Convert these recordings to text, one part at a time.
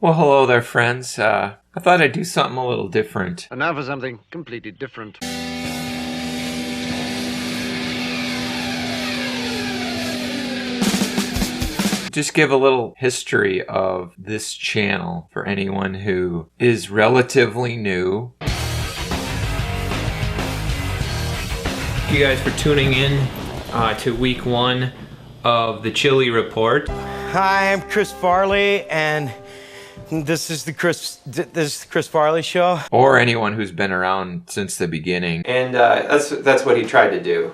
Well, hello there, friends. I thought I'd do something a little different. And now for something completely different. Just give a little history of this channel for anyone who is relatively new. Thank you guys for tuning in to week 1 of the Chili Report. Hi, I'm Chris Farley, and this is the Chris Farley Show. Or anyone who's been around since the beginning. And that's what he tried to do.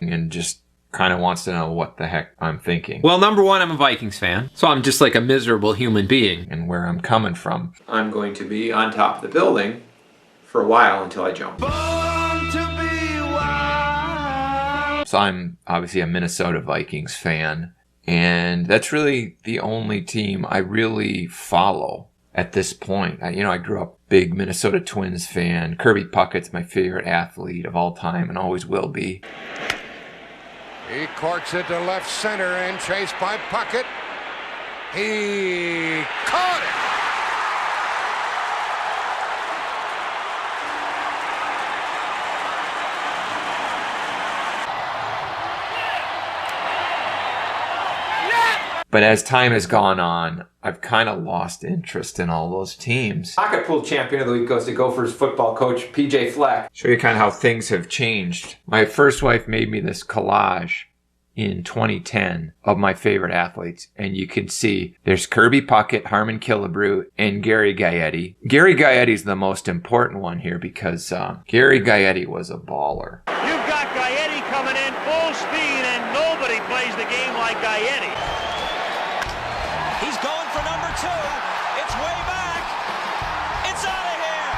And just kind of wants to know what the heck I'm thinking. Well, number one, I'm a Vikings fan, so I'm just like a miserable human being. And where I'm coming from, I'm going to be on top of the building for a while until I jump. So I'm obviously a Minnesota Vikings fan, and that's really the only team I really follow at this point. I grew up big Minnesota Twins fan. Kirby Puckett's my favorite athlete of all time and always will be. He corks it to left center and chased by Puckett. He caught it! But as time has gone on, I've kind of lost interest in all those teams. Pocket Pool Champion of the Week goes to Gophers football coach PJ Fleck. Show you kind of how things have changed. My first wife made me this collage in 2010 of my favorite athletes. And you can see there's Kirby Puckett, Harmon Killebrew, and Gary Gaetti. Gary Gaetti's the most important one here because Gary Gaetti was a baller. You've got Gaetti coming in full speed, and nobody plays the game like Gaetti. He's going for number 2. It's way back. It's out of here.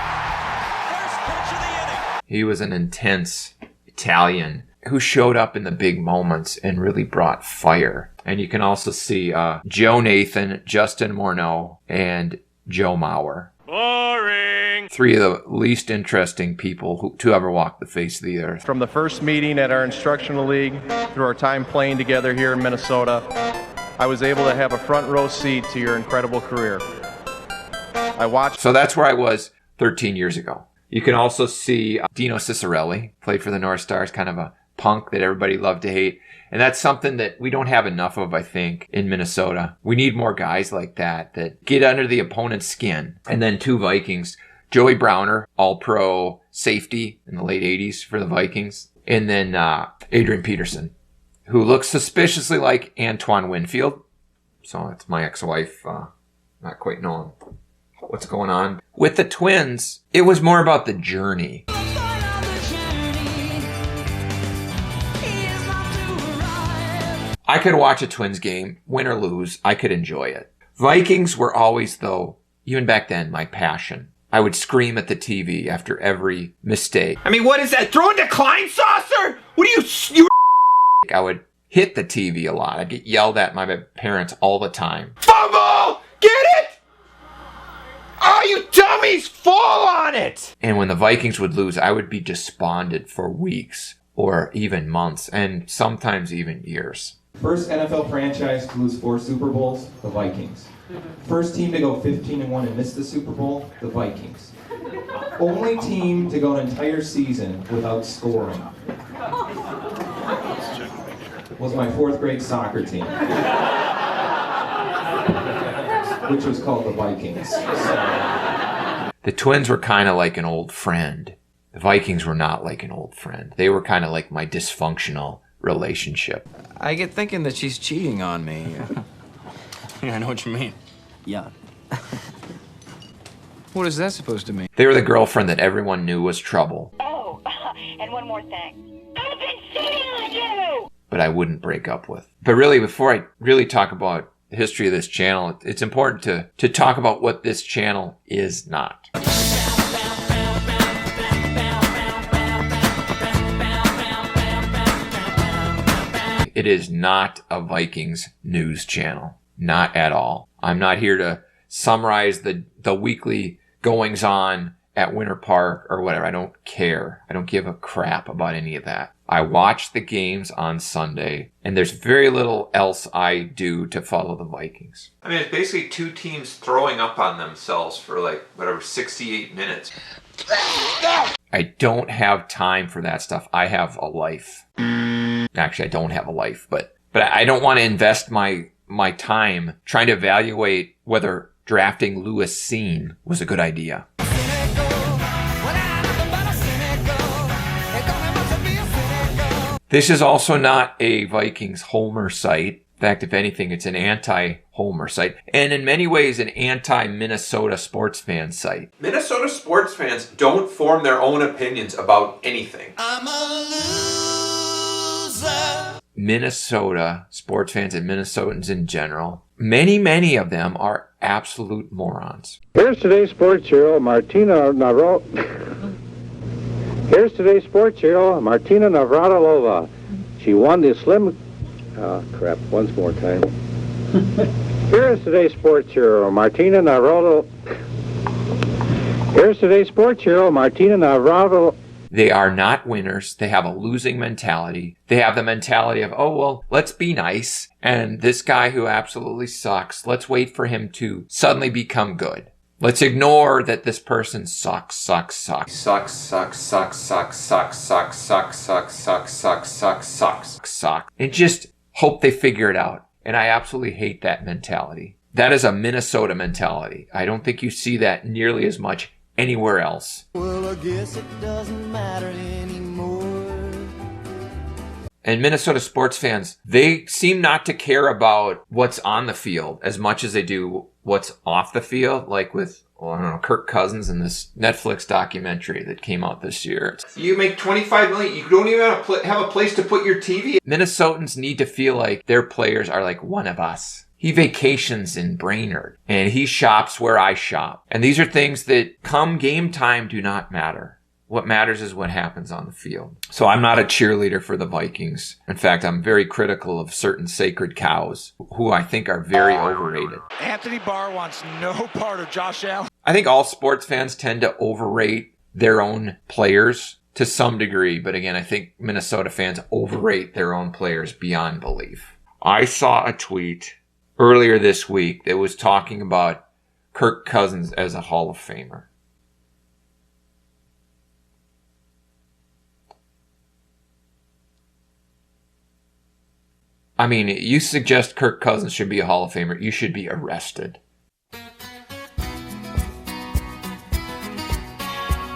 First pitch of the inning. He was an intense Italian who showed up in the big moments and really brought fire. And you can also see Joe Nathan, Justin Morneau, and Joe Mauer. Boring. 3 of the least interesting people to ever walk the face of the earth. From the first meeting at our instructional league through our time playing together here in Minnesota, I was able to have a front row seat to your incredible career. I watched. So that's where I was 13 years ago. You can also see Dino Ciccarelli, played for the North Stars, kind of a punk that everybody loved to hate. And that's something that we don't have enough of, I think, in Minnesota. We need more guys like that get under the opponent's skin. And then 2 Vikings. Joey Browner, all-pro safety in the late 80s for the Vikings. And then Adrian Peterson, who looks suspiciously like Antoine Winfield. So that's my ex-wife, not quite knowing what's going on. With the Twins, it was more about the journey. I could watch a Twins game, win or lose. I could enjoy it. Vikings were always, though, even back then, my passion. I would scream at the TV after every mistake. I mean, what is that? Throwing decline saucer? What are you I would hit the TV a lot. I'd get yelled at by my parents all the time. Fumble! Get it! Oh, you dummies! Fall on it! And when the Vikings would lose, I would be despondent for weeks or even months and sometimes even years. First NFL franchise to lose 4 Super Bowls, the Vikings. First team to go 15-1 and miss the Super Bowl, the Vikings. Only team to go an entire season without scoring was my 4th grade soccer team, which was called the Vikings. The Twins were kind of like an old friend. The Vikings were not like an old friend. They were kind of like my dysfunctional relationship. I get thinking that she's cheating on me. Yeah, I know what you mean. Yeah. What is that supposed to mean? They were the girlfriend that everyone knew was trouble. Oh, and one more thing. I've been cheating on you! But I wouldn't break up with. But really, before I really talk about the history of this channel, it's important to talk about what this channel is not. It is not a Vikings news channel. Not at all. I'm not here to summarize the weekly goings-on at Winter Park or whatever. I don't care. I don't give a crap about any of that. I watch the games on Sunday, and there's very little else I do to follow the Vikings. I mean, it's basically two teams throwing up on themselves for 68 minutes. I don't have time for that stuff. I have a life. Actually, I don't have a life, but I don't want to invest my time trying to evaluate whether drafting Lewis Seen was a good idea. This is also not a Vikings homer site. In fact, if anything, it's an anti-homer site. And in many ways, an anti-Minnesota sports fan site. Minnesota sports fans don't form their own opinions about anything. I'm a loser. Minnesota sports fans and Minnesotans in general, many of them are absolute morons. Here's today's sports hero, Martina Navratilova. Here's today's sports hero, Martina Navratilova. She won the slim... Oh, crap, once more time. Here's today's sports hero, Martina Navratilova. Here's today's sports hero, Martina Navratilova. They are not winners. They have a losing mentality. They have the mentality of, oh, well, let's be nice. And this guy who absolutely sucks, let's wait for him to suddenly become good. Let's ignore that this person sucks. And just hope they figure it out. And I absolutely hate that mentality. That is a Minnesota mentality. I don't think you see that nearly as much anywhere else. Well, I guess it doesn't matter anymore. And Minnesota sports fans, they seem not to care about what's on the field as much as they do what's off the field, like with, well, I don't know, Kirk Cousins in this Netflix documentary that came out this year. You make $25 million, you don't even have a place to put your TV. Minnesotans need to feel like their players are like one of us. He vacations in Brainerd, and he shops where I shop. And these are things that come game time do not matter. What matters is what happens on the field. So I'm not a cheerleader for the Vikings. In fact, I'm very critical of certain sacred cows who I think are very overrated. Anthony Barr wants no part of Josh Allen. I think all sports fans tend to overrate their own players to some degree. But again, I think Minnesota fans overrate their own players beyond belief. I saw a tweet earlier this week that was talking about Kirk Cousins as a Hall of Famer. I mean, you suggest Kirk Cousins should be a Hall of Famer, you should be arrested.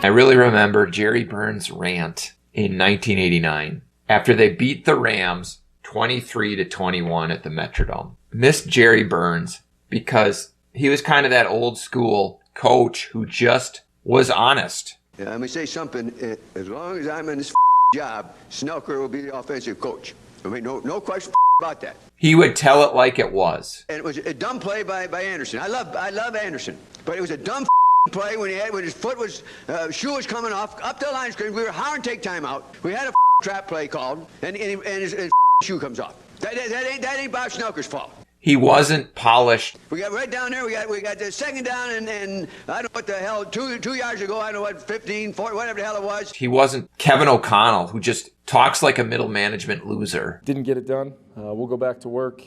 I really remember Jerry Burns' rant in 1989 after they beat the Rams 23-21 at the Metrodome. Missed Jerry Burns because he was kind of that old school coach who just was honest. Yeah, let me say something. As long as I'm in this job, Snelker will be the offensive coach. I mean, no question about that. He would tell it like it was. And it was a dumb play by Anderson. I love Anderson, but it was a dumb play when his foot was shoe was coming off up the line screen. We were hard to take time out. We had a trap play called, and his shoe comes off. That ain't Bob Snelker's fault. He wasn't polished. We got right down there. We got the second down, and I don't know what the hell. 2 yards ago, I don't know what 15, 40, whatever the hell it was. He wasn't Kevin O'Connell, who just talks like a middle management loser. Didn't get it done. We'll go back to work.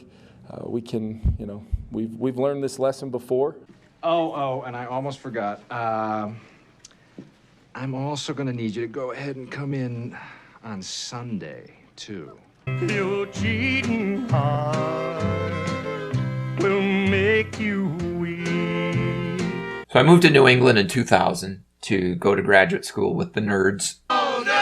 We can, we've learned this lesson before. Oh, and I almost forgot. I'm also going to need you to go ahead and come in on Sunday, too. Your cheating heart will make you weak. So I moved to New England in 2000 to go to graduate school with the nerds. Oh, nerds!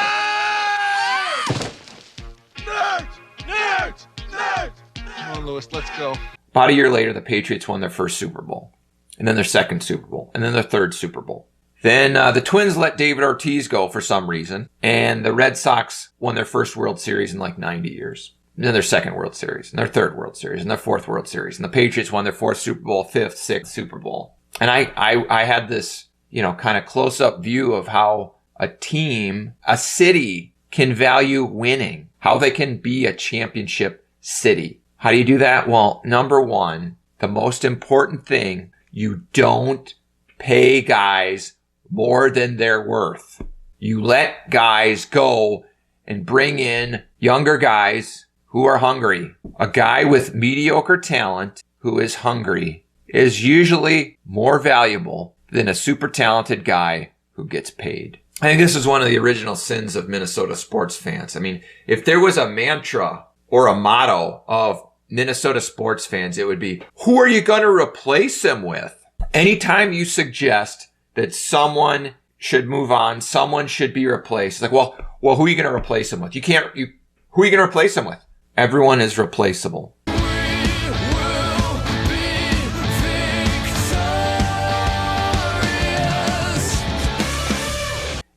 Come on, Lewis, let's go. About a year later, the Patriots won their first Super Bowl, and then their second Super Bowl, and then their third Super Bowl. Then the Twins let David Ortiz go for some reason, and the Red Sox won their first World Series in like 90 years. And then their second World Series, and their third World Series, and their fourth World Series. And the Patriots won their fourth Super Bowl, fifth, sixth Super Bowl. And I had this, kind of close-up view of how a team, a city, can value winning, how they can be a championship city. How do you do that? Well, number one, the most important thing, you don't pay guys more than they're worth. You let guys go and bring in younger guys who are hungry. A guy with mediocre talent who is hungry is usually more valuable than a super talented guy who gets paid. I think this is one of the original sins of Minnesota sports fans. I mean, if there was a mantra or a motto of Minnesota sports fans, it would be, who are you going to replace him with? Anytime you suggest that someone should move on, someone should be replaced, it's like, well, who are you going to replace him with? Who are you going to replace him with? Everyone is replaceable.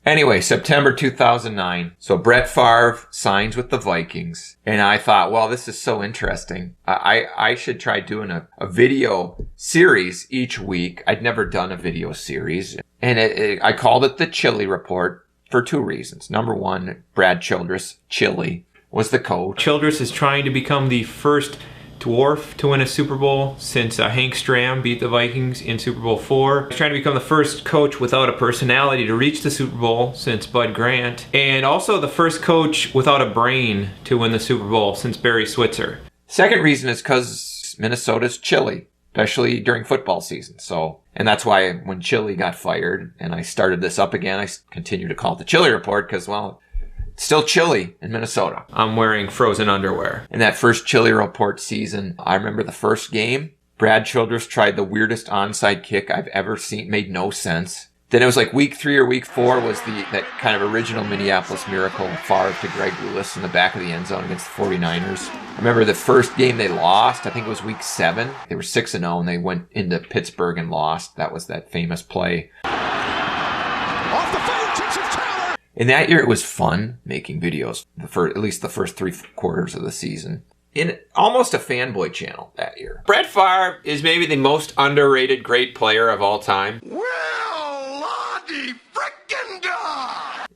Anyway, September 2009. So Brett Favre signs with the Vikings. And I thought, well, this is so interesting. I should try doing a video series each week. I'd never done a video series. And I called it the Chili Report for two reasons. Number one, Brad Childress, Chili, was the coach. Childress is trying to become the first dwarf to win a Super Bowl since Hank Stram beat the Vikings in Super Bowl IV. He's trying to become the first coach without a personality to reach the Super Bowl since Bud Grant. And also the first coach without a brain to win the Super Bowl since Barry Switzer. Second reason is because Minnesota's chilly, especially during football season. So, and that's why when Chili got fired and I started this up again, I continue to call it the Chili Report because, well, it's still chilly in Minnesota. I'm wearing frozen underwear. In that first Chili Report season, I remember the first game, Brad Childress tried the weirdest onside kick I've ever seen. Made no sense. Then it was like week 3 or week 4 was that kind of original Minneapolis miracle, Favre to Greg Lewis in the back of the end zone against the 49ers. I remember the first game they lost, I think it was week 7. They were 6-0 and they went into Pittsburgh and lost. That was that famous play. Off the fingertips of Taylor. In that year, it was fun making videos, at least the first 3 quarters of the season. In almost a fanboy channel that year. Brett Favre is maybe the most underrated great player of all time.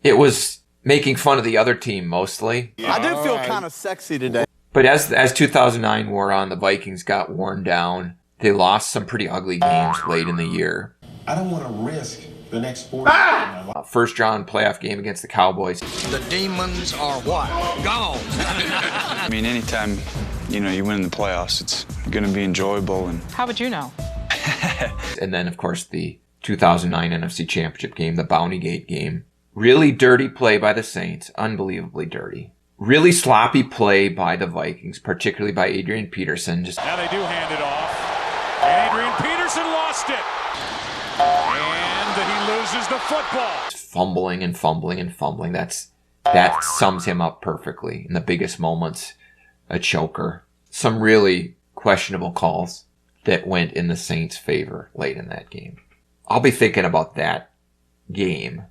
It was making fun of the other team mostly. I do feel kind of sexy today. But as 2009 wore on, the Vikings got worn down. They lost some pretty ugly games late in the year. I don't want to risk the next 4 years of my life. First round playoff game against the Cowboys. The demons are what? Gone. I mean, anytime, you win the playoffs, it's going to be enjoyable. And how would you know? And then, of course, the 2009 NFC Championship game, the Bounty Gate game. Really dirty play by the Saints. Unbelievably dirty. Really sloppy play by the Vikings, particularly by Adrian Peterson. Now they do hand it off. And Adrian Peterson lost it. And he loses the football. Fumbling and fumbling and fumbling. That sums him up perfectly. In the biggest moments, a choker. Some really questionable calls that went in the Saints' favor late in that game. I'll be thinking about that game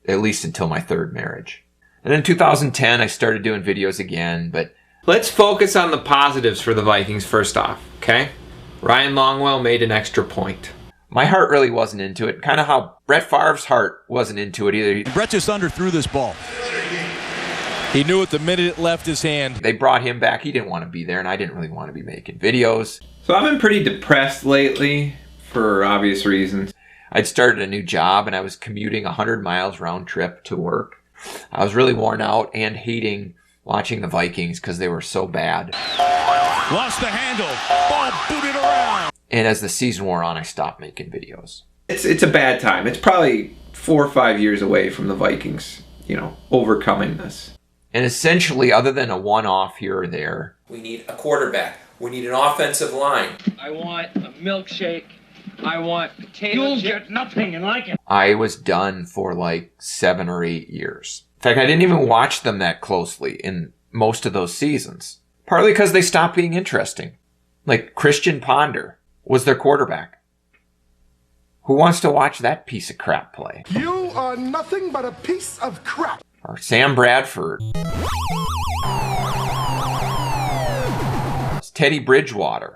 at least until my third marriage. And then in 2010, I started doing videos again, but let's focus on the positives for the Vikings first off, okay? Ryan Longwell made an extra point. My heart really wasn't into it. Kind of how Brett Favre's heart wasn't into it either. Brett just underthrew this ball. He knew it the minute it left his hand. They brought him back. He didn't want to be there, and I didn't really want to be making videos. So I've been pretty depressed lately for obvious reasons. I'd started a new job, and I was commuting 100 miles round trip to work. I was really worn out and hating watching the Vikings because they were so bad. Lost the handle. Ball booted around. And as the season wore on, I stopped making videos. It's a bad time. It's probably 4 or 5 years away from the Vikings, overcoming this. And essentially, other than a one-off here or there, we need a quarterback. We need an offensive line. I want a milkshake. I want potato You'll chip. get nothing and like it. I was done for like 7 or 8 years. In fact, I didn't even watch them that closely in most of those seasons. Partly because they stopped being interesting. Like Christian Ponder was their quarterback. Who wants to watch that piece of crap play? You are nothing but a piece of crap. Or Sam Bradford. Teddy Bridgewater.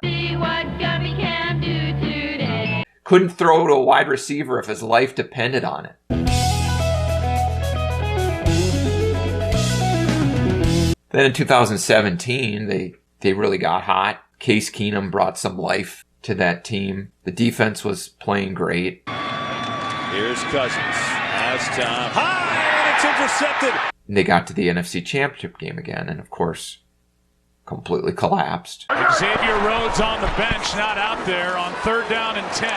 Couldn't throw to a wide receiver if his life depended on it. Then in 2017, they really got hot. Case Keenum brought some life to that team. The defense was playing great. Here's Cousins. Has time. High, and it's intercepted. And they got to the NFC Championship game again, and of course, completely collapsed. Xavier Rhodes on the bench, not out there on 3rd down and 10.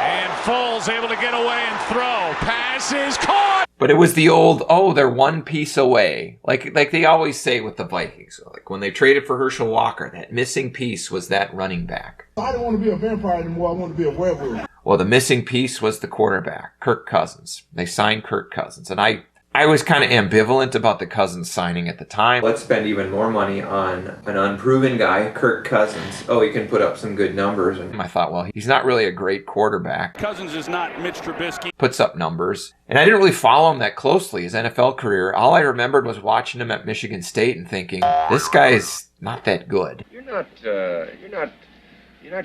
And Foles able to get away and throw. Pass is caught. But it was the old, oh, they're one piece away. Like they always say with the Vikings. Like when they traded for Herschel Walker, that missing piece was that running back. I don't want to be a vampire anymore. I want to be a werewolf. Well, the missing piece was the quarterback, Kirk Cousins. They signed Kirk Cousins. And I was kind of ambivalent about the Cousins signing at the time. Let's spend even more money on an unproven guy, Kirk Cousins. Oh, he can put up some good numbers. And I thought, well, he's not really a great quarterback. Cousins is not Mitch Trubisky. Puts up numbers. And I didn't really follow him that closely, his NFL career. All I remembered was watching him at Michigan State and thinking, this guy's not that good. You're not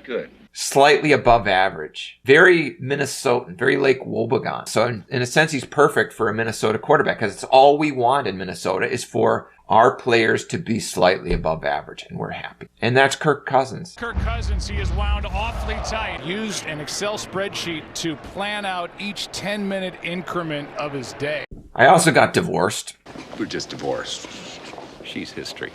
good. Slightly above average. Very Minnesotan, very Lake Wobegon. So in a sense, he's perfect for a Minnesota quarterback because it's all we want in Minnesota is for our players to be slightly above average, and we're happy. And that's Kirk Cousins. Kirk Cousins, he is wound awfully tight. Used an Excel spreadsheet to plan out each 10-minute increment of his day. I also got divorced. We're just divorced. She's history.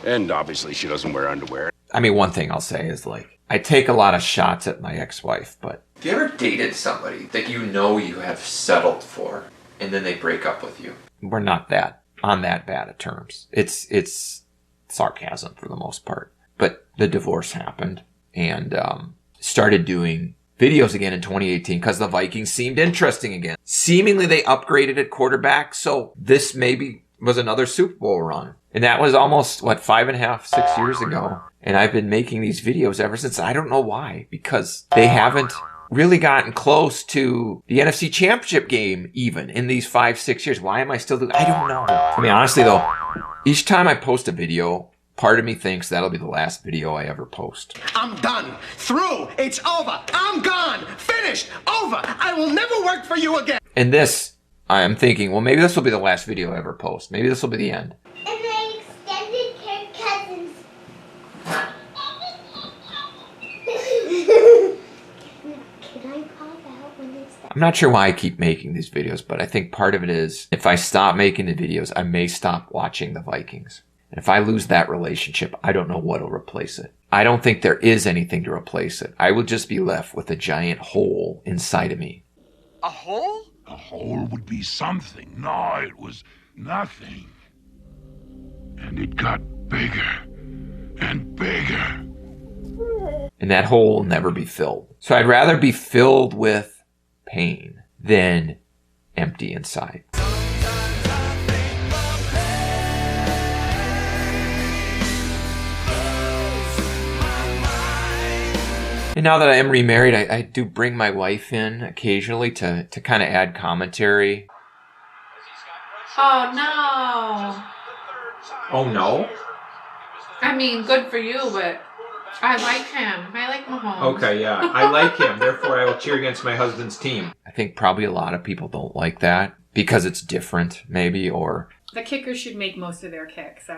And obviously she doesn't wear underwear. I mean, one thing I'll say is I take a lot of shots at my ex-wife, but have you ever dated somebody that you know you have settled for and then they break up with you? We're not on that bad of terms. It's sarcasm for the most part. But the divorce happened and started doing videos again in 2018 because the Vikings seemed interesting again. Seemingly they upgraded at quarterback, so this maybe was another Super Bowl run. And that was almost, 5.5, 6 years ago. And I've been making these videos ever since. I don't know why, because they haven't really gotten close to the NFC Championship game even in these 5-6 years. Why am I still doing? I don't know. I mean, honestly though, each time I post a video, part of me thinks that'll be the last video I ever post. I'm done. Through. It's over. I'm gone. Finished. Over. I will never work for you again. And this, I am thinking, well, maybe this will be the last video I ever post. Maybe this will be the end. And I extended Kirk Cousins. Can I pop out when it's done? I'm not sure why I keep making these videos, but I think part of it is if I stop making the videos, I may stop watching the Vikings. And if I lose that relationship, I don't know what will replace it. I don't think there is anything to replace it. I will just be left with a giant hole inside of me. A hole? A hole would be something. No, it was nothing. And it got bigger and bigger. And that hole will never be filled. So I'd rather be filled with pain than empty inside. And now that I am remarried, I do bring my wife in occasionally to kind of add commentary. Oh, no. Oh, no? I mean, good for you, but I like him. I like Mahomes. Okay, yeah. I like him. Therefore, I will cheer against my husband's team. I think probably a lot of people don't like that because it's different, maybe, or... The kickers should make most of their kicks.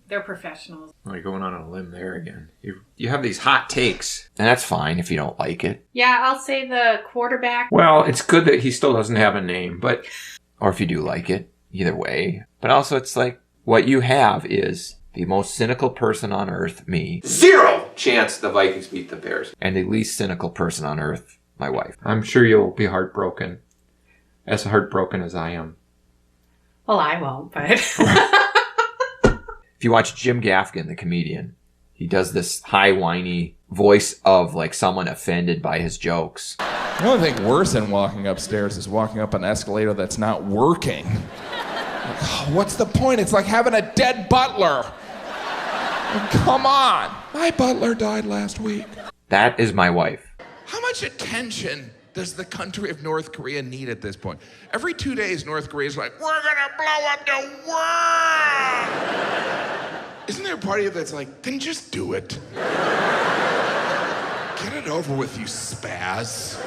They're professionals. Oh, you're going on a limb there again. You have these hot takes. And that's fine if you don't like it. Yeah, I'll say the quarterback. Well, it's good that he still doesn't have a name, but... Or if you do like it, either way. But also, it's like, what you have is the most cynical person on earth, me. 0 chance the Vikings beat the Bears. And the least cynical person on earth, my wife. I'm sure you'll be heartbroken. As heartbroken as I am. Well, I won't, but... If you watch Jim Gaffigan, the comedian, he does this high, whiny voice of like someone offended by his jokes. The only thing worse than walking upstairs is walking up an escalator that's not working. Like, oh, what's the point? It's like having a dead butler. Like, come on. My butler died last week. That is my wife. How much attention does the country of North Korea need at this point? Every 2 days, North Korea's like, we're gonna blow up the world! Isn't there a party that's like, then just do it? Get it over with, you spaz.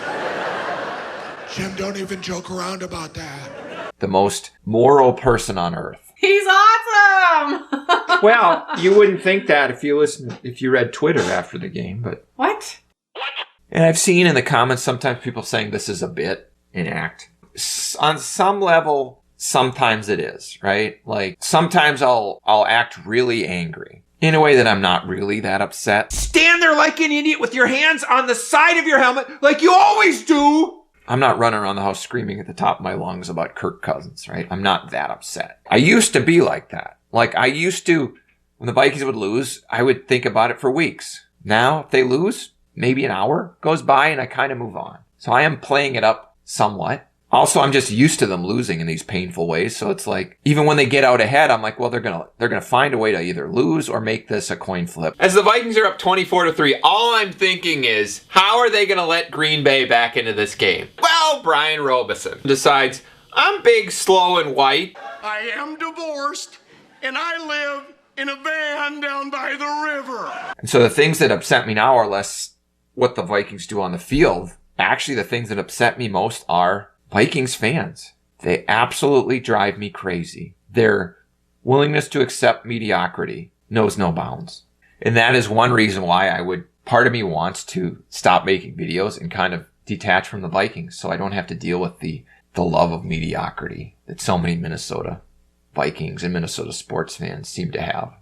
Jim, don't even joke around about that. The most moral person on earth. He's awesome! Well, you wouldn't think that if you read Twitter after the game, but... What? And I've seen in the comments sometimes people saying this is a bit, an act. On some level, sometimes it is, right? Like, sometimes I'll act really angry in a way that I'm not really that upset. Stand there like an idiot with your hands on the side of your helmet like you always do. I'm not running around the house screaming at the top of my lungs about Kirk Cousins, right? I'm not that upset. I used to be like that. Like, I used to, when the Vikings would lose, I would think about it for weeks. Now, if they lose, maybe an hour goes by and I kind of move on. So I am playing it up somewhat. Also, I'm just used to them losing in these painful ways. So it's like, even when they get out ahead, I'm like, well, they're gonna find a way to either lose or make this a coin flip. As the Vikings are up 24-3, all I'm thinking is, how are they gonna let Green Bay back into this game? Well, Brian Robeson decides, I'm big, slow, and white. I am divorced, and I live in a van down by the river. And so the things that upset me now are less what the Vikings do on the field. Actually, the things that upset me most are Vikings fans. They absolutely drive me crazy. Their willingness to accept mediocrity knows no bounds. And that is one reason why part of me wants to stop making videos and kind of detach from the Vikings so I don't have to deal with the love of mediocrity that so many Minnesota Vikings and Minnesota sports fans seem to have.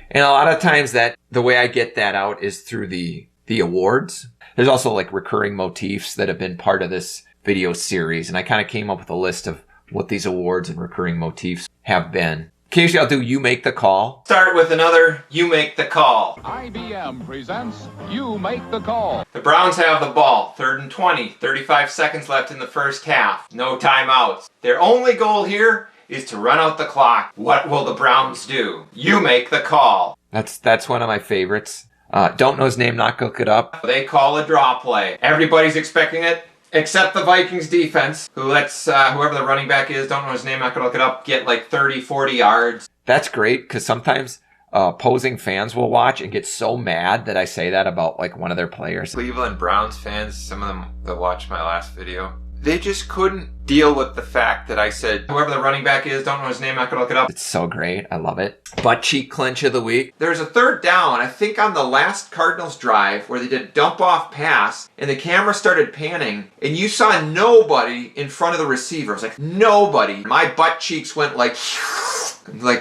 And a lot of times the way I get that out is through the awards. There's also like recurring motifs that have been part of this video series. And I kind of came up with a list of what these awards and recurring motifs have been. Occasionally I'll do You Make the Call. Start with another You Make the Call. IBM presents You Make the Call. The Browns have the ball. 3rd and 20. 35 seconds left in the first half. No timeouts. Their only goal here is to run out the clock. What will the Browns do? You make the call. That's one of my favorites. Don't know his name, not look it up. They call a draw play. Everybody's expecting it, except the Vikings defense, who lets whoever the running back is, don't know his name, not gonna look it up, get like 30, 40 yards. That's great, because sometimes opposing fans will watch and get so mad that I say that about like one of their players. Cleveland Browns fans, some of them that watched my last video, they just couldn't deal with the fact that I said, whoever the running back is, don't know his name, not gonna look it up. It's so great. I love it. Butt cheek clinch of the week. There's a 3rd down, I think on the last Cardinals drive, where they did a dump off pass, and the camera started panning, and you saw nobody in front of the receiver. It was like, nobody. My butt cheeks went like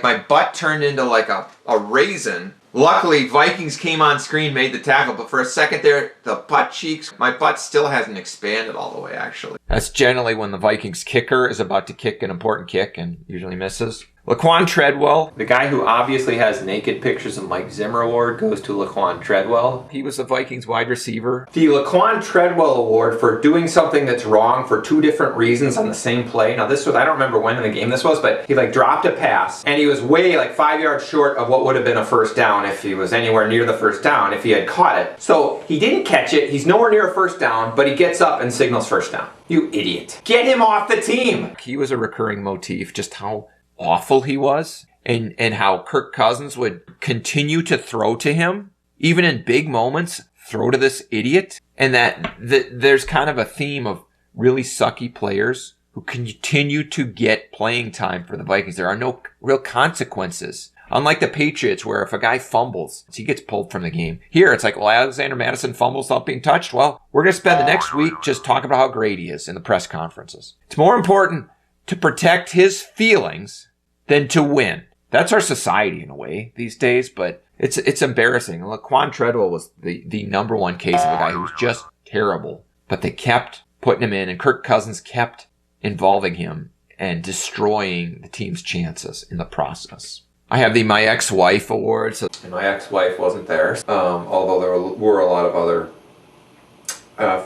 my butt turned into like a raisin. Luckily, Vikings came on screen, made the tackle, but for a second there, the butt cheeks, my butt still hasn't expanded all the way, actually. That's generally when the Vikings kicker is about to kick an important kick and usually misses. Laquon Treadwell, the guy who obviously has naked pictures of Mike Zimmer award, goes to Laquon Treadwell. He was the Vikings wide receiver. The Laquon Treadwell award for doing something that's wrong for 2 different reasons on the same play. Now this was, I don't remember when in the game this was, but he like dropped a pass and he was way like 5 yards short of what would have been a first down if he was anywhere near the first down if he had caught it. So he didn't catch it, he's nowhere near a first down, but he gets up and signals first down. You idiot. Get him off the team! He was a recurring motif, just how awful he was, and how Kirk Cousins would continue to throw to him, even in big moments, throw to this idiot, and that there's kind of a theme of really sucky players who continue to get playing time for the Vikings. There are no real consequences. Unlike the Patriots, where if a guy fumbles, he gets pulled from the game. Here, it's like, well, Alexander Madison fumbles without being touched. Well, we're going to spend the next week just talking about how great he is in the press conferences. It's more important to protect his feelings than to win. That's our society in a way these days, but it's embarrassing. Laquon Treadwell was the number one case of a guy who was just terrible, but they kept putting him in, and Kirk Cousins kept involving him and destroying the team's chances in the process. I have the My Ex-Wife Awards, and my ex-wife wasn't there, although there were a lot of other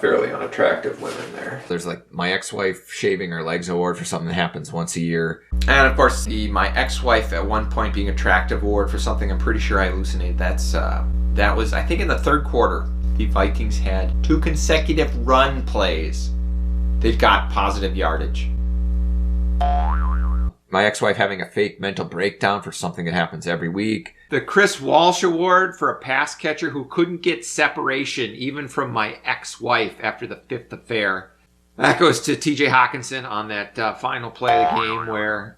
fairly unattractive women there. There's like My Ex-Wife Shaving Her Legs Award for something that happens once a year. And of course the My Ex-Wife at one point being attractive award for something I'm pretty sure I hallucinated. That was, I think in the 3rd quarter, the Vikings had 2 consecutive run plays. They've got positive yardage. My ex-wife having a fake mental breakdown for something that happens every week. The Chris Walsh Award for a pass catcher who couldn't get separation even from my ex-wife after the 5th affair. That goes to TJ Hawkinson on that final play of the game where,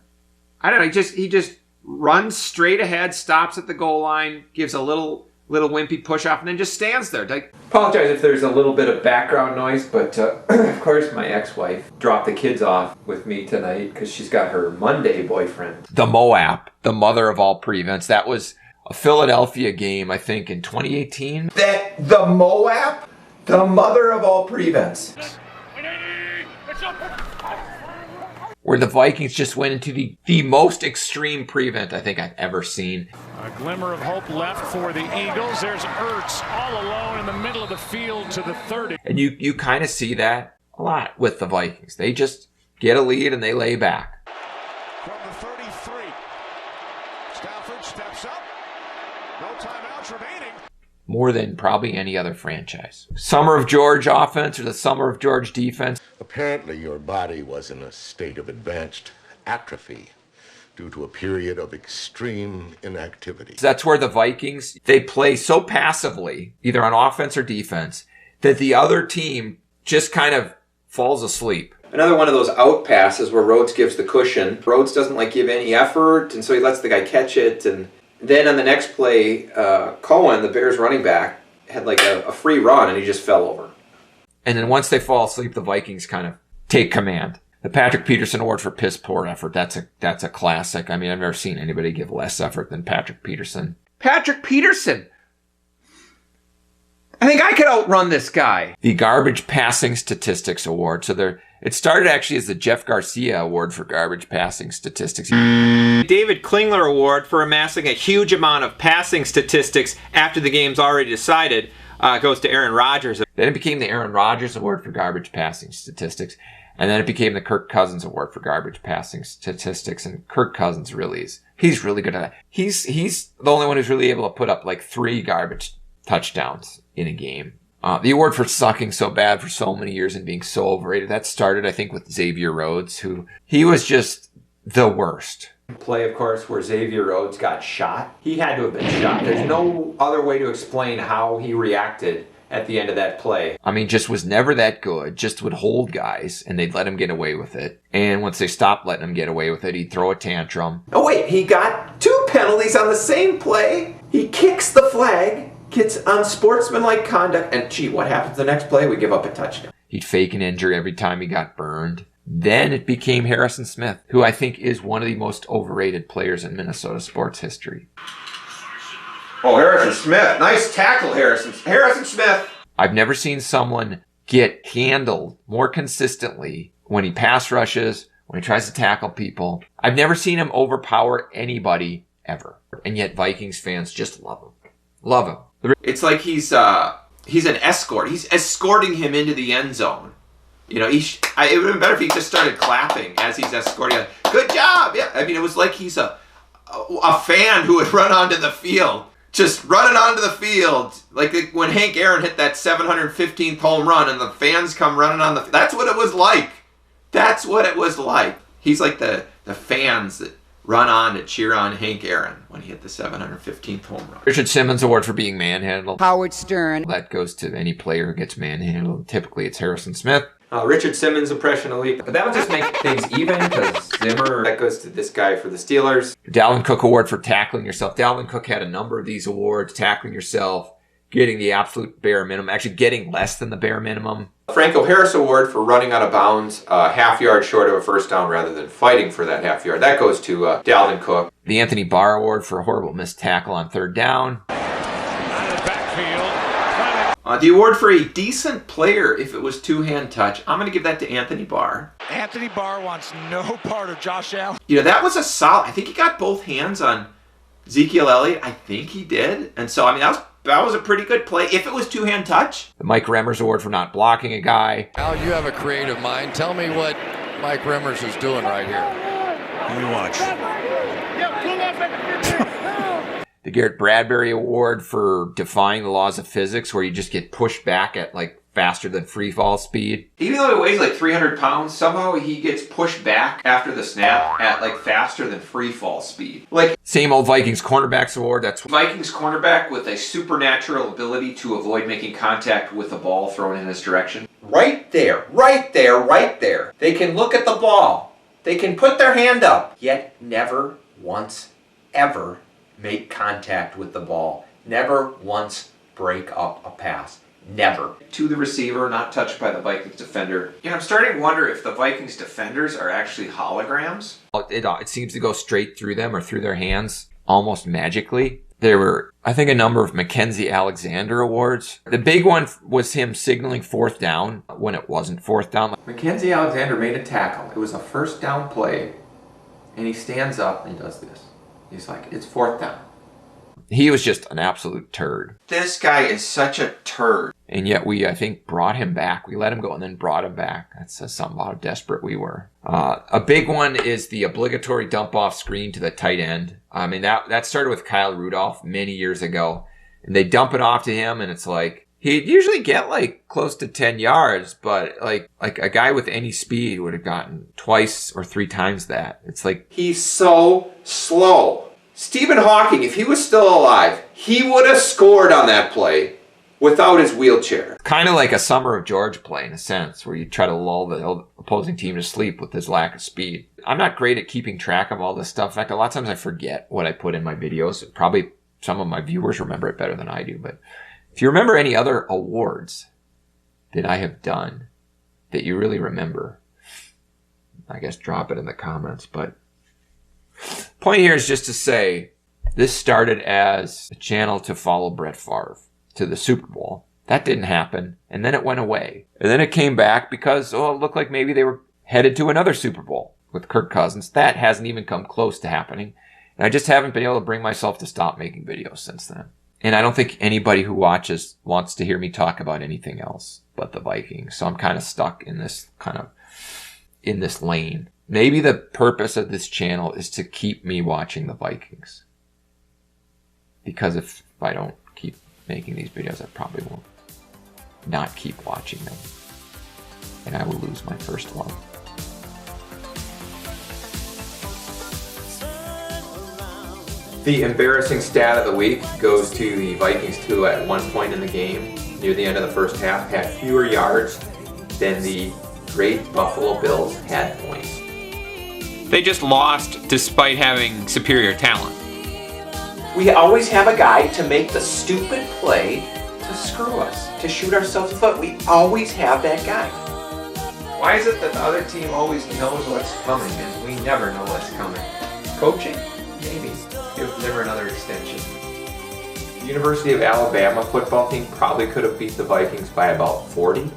I don't know, he just runs straight ahead, stops at the goal line, gives a little wimpy push off, and then just stands there. Apologize if there's a little bit of background noise, but of course my ex-wife dropped the kids off with me tonight because she's got her Monday boyfriend. The M.O.A.P, the mother of all prevents. That was a Philadelphia game, I think, in 2018. The M.O.A.P, the mother of all prevents. Where the Vikings just went into the most extreme prevent I think I've ever seen. A glimmer of hope left for the Eagles. There's Ertz all alone in the middle of the field to the 30. And you kind of see that a lot with the Vikings. They just get a lead and they lay back. From the 33, Stafford steps up. No timeouts remaining. More than probably any other franchise. Summer of George offense or the Summer of George defense. Apparently your body was in a state of advanced atrophy due to a period of extreme inactivity. That's where the Vikings, they play so passively, either on offense or defense, that the other team just kind of falls asleep. Another one of those out passes where Rhodes gives the cushion. Rhodes doesn't give any effort, and so he lets the guy catch it. And then on the next play, Cohen, the Bears running back, had a free run and he just fell over. And then once they fall asleep, the Vikings kind of take command. The Patrick Peterson Award for piss poor effort. That's a classic. I mean, I've never seen anybody give less effort than Patrick Peterson. Patrick Peterson! I think I could outrun this guy. The Garbage Passing Statistics Award. So it started actually as the Jeff Garcia Award for Garbage Passing Statistics. David Klingler Award for amassing a huge amount of passing statistics after the game's already decided goes to Aaron Rodgers. Then it became the Aaron Rodgers Award for Garbage Passing Statistics. And then it became the Kirk Cousins Award for Garbage Passing Statistics. And Kirk Cousins he's really good at that. He's the only one who's really able to put up 3 garbage touchdowns in a game. The award for sucking so bad for so many years and being so overrated, that started, I think, with Xavier Rhodes, he was just the worst. Play, of course, where Xavier Rhodes got shot. He had to have been shot. There's no other way to explain how he reacted at the end of that play. I mean, just was never that good, just would hold guys, and they'd let him get away with it. And once they stopped letting him get away with it, he'd throw a tantrum. Oh wait, he got 2 penalties on the same play. He kicks the flag, gets unsportsmanlike conduct, and gee, what happens the next play? We give up a touchdown. He'd fake an injury every time he got burned. Then it became Harrison Smith, who I think is one of the most overrated players in Minnesota sports history. Oh, Harrison Smith. Nice tackle, Harrison Smith. I've never seen someone get handled more consistently when he pass rushes, when he tries to tackle people. I've never seen him overpower anybody ever. And yet Vikings fans just love him. Love him. It's like he's an escort. He's escorting him into the end zone. You know, it would have been better if he just started clapping as he's escorting him. Good job! Yeah, I mean, it was like he's a fan who would run onto the field. Just running onto the field. Like when Hank Aaron hit that 715th home run and the fans come running on the field. That's what it was like. That's what it was like. He's like the fans that run on to cheer on Hank Aaron when he hit the 715th home run. Richard Simmons Award for being manhandled. Howard Stern. That goes to any player who gets manhandled. Typically it's Harrison Smith. Richard Simmons impression of the week. But that would just make things even because Zimmer, that goes to this guy for the Steelers. Dalvin Cook Award for tackling yourself. Dalvin Cook had a number of these awards. Tackling yourself, getting the absolute bare minimum, actually getting less than the bare minimum. Franco Harris Award for running out of bounds, half yard short of a first down rather than fighting for that half yard. That goes to Dalvin Cook. The Anthony Barr Award for a horrible missed tackle on third down. The award for a decent player if it was two-hand touch. I'm going to give that to Anthony Barr. Anthony Barr wants no part of Josh Allen. You know, that was a solid. I think he got both hands on Ezekiel Elliott. I think he did. And so, I mean, that was a pretty good play if it was two-hand touch. The Mike Remmers Award for not blocking a guy. Al, you have a creative mind. Tell me what Mike Remmers is doing right here. Let me watch. The Garrett Bradbury Award for defying the laws of physics, where you just get pushed back at faster than free fall speed. Even though he weighs 300 pounds, somehow he gets pushed back after the snap at faster than free fall speed. Same old Vikings Cornerbacks Award. That's Vikings cornerback with a supernatural ability to avoid making contact with the ball thrown in his direction. Right there, right there, right there. They can look at the ball. They can put their hand up, yet never once ever make contact with the ball. Never once break up a pass. Never. To the receiver, not touched by the Vikings defender. You know, I'm starting to wonder if the Vikings defenders are actually holograms. It seems to go straight through them or through their hands almost magically. There were, I think, a number of Mackenzie Alexander awards. The big one was him signaling fourth down when it wasn't fourth down. Mackenzie Alexander made a tackle. It was a first down play. And he stands up and he does this. He's like, it's fourth down. He was just an absolute turd. This guy is such a turd. And yet we, I think, brought him back. We let him go and then brought him back. That says something about how desperate we were. A big one is the obligatory dump off screen to the tight end. I mean, that started with Kyle Rudolph many years ago. And they dump it off to him and it's like, he'd usually get like close to 10 yards, but like a guy with any speed would have gotten twice or three times that. It's like, he's so slow. Stephen Hawking, if he was still alive, he would have scored on that play without his wheelchair. Kind of like a Summer of George play in a sense, where you try to lull the opposing team to sleep with his lack of speed. I'm not great at keeping track of all this stuff. In fact, a lot of times I forget what I put in my videos. Probably some of my viewers remember it better than I do, but if you remember any other awards that I have done that you really remember, I guess drop it in the comments. But point here is just to say, this started as a channel to follow Brett Favre to the Super Bowl. That didn't happen, and then it went away. And then it came back because, it looked like maybe they were headed to another Super Bowl with Kirk Cousins. That hasn't even come close to happening. And I just haven't been able to bring myself to stop making videos since then. And I don't think anybody who watches wants to hear me talk about anything else but the Vikings. So I'm kind of stuck in this lane. Maybe the purpose of this channel is to keep me watching the Vikings. Because if I don't keep making these videos, I probably won't not keep watching them. And I will lose my first one. The embarrassing stat of the week goes to the Vikings, who at one point in the game, near the end of the first half, had fewer yards than the great Buffalo Bills had points. They just lost despite having superior talent. We always have a guy to make the stupid play to screw us, to shoot ourselves in the foot. We always have that guy. Why is it that the other team always knows what's coming and we never know what's coming? Coaching? Maybe. Give Zimmer another extension. The University of Alabama football team probably could have beat the Vikings by about 40.